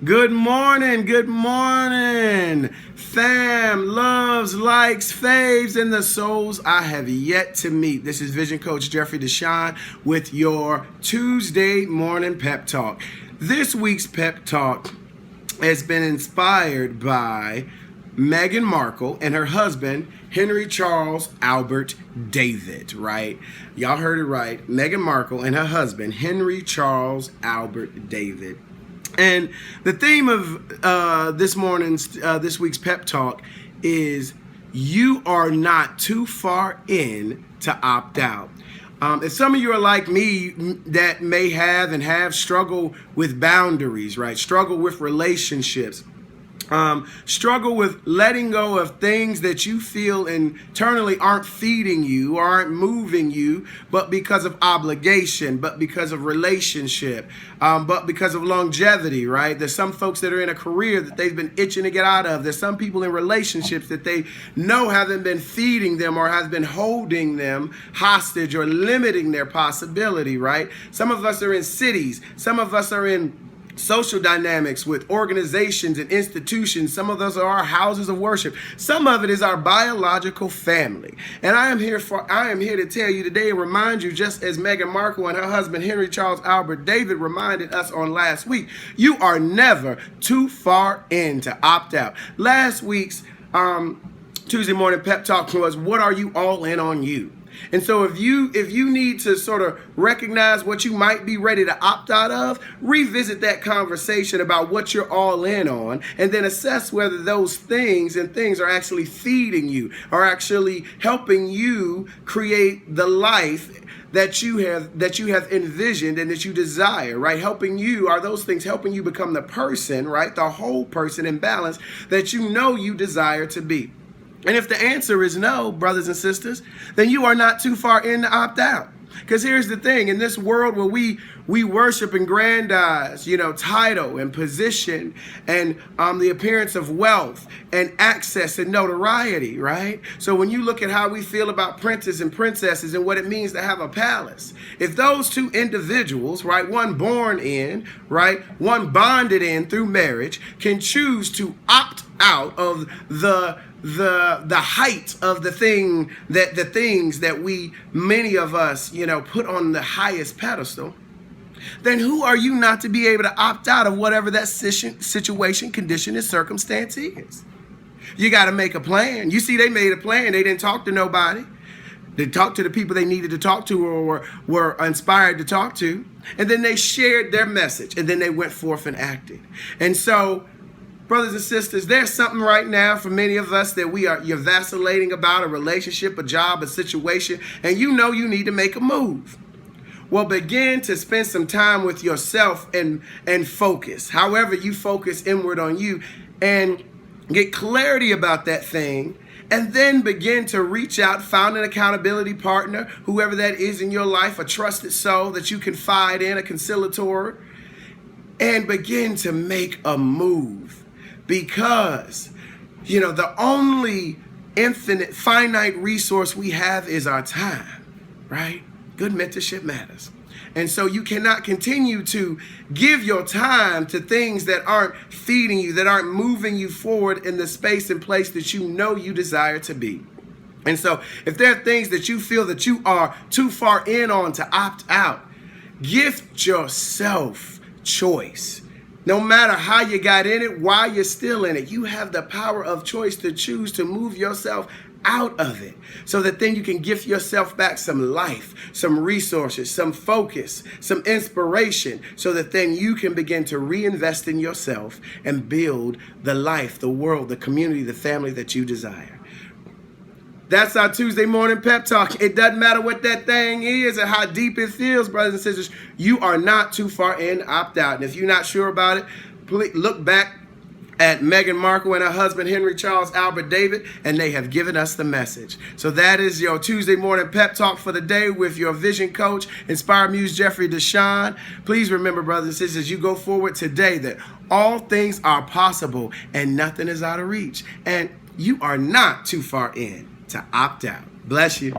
Good morning, good morning. Fam, loves, likes, faves, and the souls I have yet to meet. This is Vision Coach Jeffrey DeShawn with your Tuesday morning pep talk. This week's pep talk has been inspired by Meghan Markle and her husband, Henry Charles Albert David, right? Y'all heard it right. Meghan Markle and her husband, Henry Charles Albert David. And the theme of this week's pep talk is you are not too far in to opt out. If some of you are like me that may have struggled with boundaries, right? Struggle with relationships. Struggle with letting go of things that you feel internally aren't feeding you or aren't moving you, but because of obligation, but because of relationship, but because of longevity, right? There's some folks that are in a career that they've been itching to get out of. There's some people in relationships that they know haven't been feeding them or has been holding them hostage or limiting their possibility, right? Some of us are in cities. Some of us are in social dynamics with organizations and institutions. Some of us are our houses of worship. Some of it is our biological family. And I am here to tell you today and remind you, just as Meghan Markle and her husband Henry Charles Albert David reminded us on last week, you are never too far in to opt out. Last week's Tuesday morning pep talk was, what are you all in on you? And so if you need to sort of recognize what you might be ready to opt out of, revisit that conversation about what you're all in on, and then assess whether those things are actually feeding you, are actually helping you create the life that you have envisioned and that you desire, right? Are those things helping you become the person, right? The whole person in balance that you know you desire to be. And if the answer is no, brothers and sisters, then you are not too far in to opt out. Because here's the thing, in this world where we worship and grandize, title and position and the appearance of wealth and access and notoriety, right? So when you look at how we feel about princes and princesses and what it means to have a palace, if those two individuals, right, one born in, right, one bonded in through marriage, can choose to opt out of the height of the things that many of us put on the highest pedestal, then who are you not to be able to opt out of whatever that situation, condition, and circumstance is? You got to make a plan. You see, they made a plan. They didn't talk to nobody. They talked to the people they needed to talk to or were inspired to talk to, and then they shared their message, and then they went forth and acted. And so, brothers and sisters, there's something right now for many of us that you're vacillating about, a relationship, a job, a situation, and you know you need to make a move. Well, begin to spend some time with yourself and focus. However you focus inward on you and get clarity about that thing, and then begin to reach out, find an accountability partner, whoever that is in your life, a trusted soul that you confide in, a conciliator, and begin to make a move. Because, the only finite resource we have is our time, right? Good mentorship matters. And so you cannot continue to give your time to things that aren't feeding you, that aren't moving you forward in the space and place that you know you desire to be. And so if there are things that you feel that you are too far in on to opt out, gift yourself choice. No matter how you got in it, why you're still in it, you have the power of choice to choose to move yourself out of it so that then you can gift yourself back some life, some resources, some focus, some inspiration, so that then you can begin to reinvest in yourself and build the life, the world, the community, the family that you desire. That's our Tuesday morning pep talk. It doesn't matter what that thing is or how deep it feels, brothers and sisters. You are not too far in to opt out. And if you're not sure about it, please look back at Meghan Markle and her husband, Henry Charles Albert David, and they have given us the message. So that is your Tuesday morning pep talk for the day with your vision coach, Inspired Muse Jeffrey DeShawn. Please remember, brothers and sisters, as you go forward today, that all things are possible and nothing is out of reach. And you are not too far in to opt out. Bless you.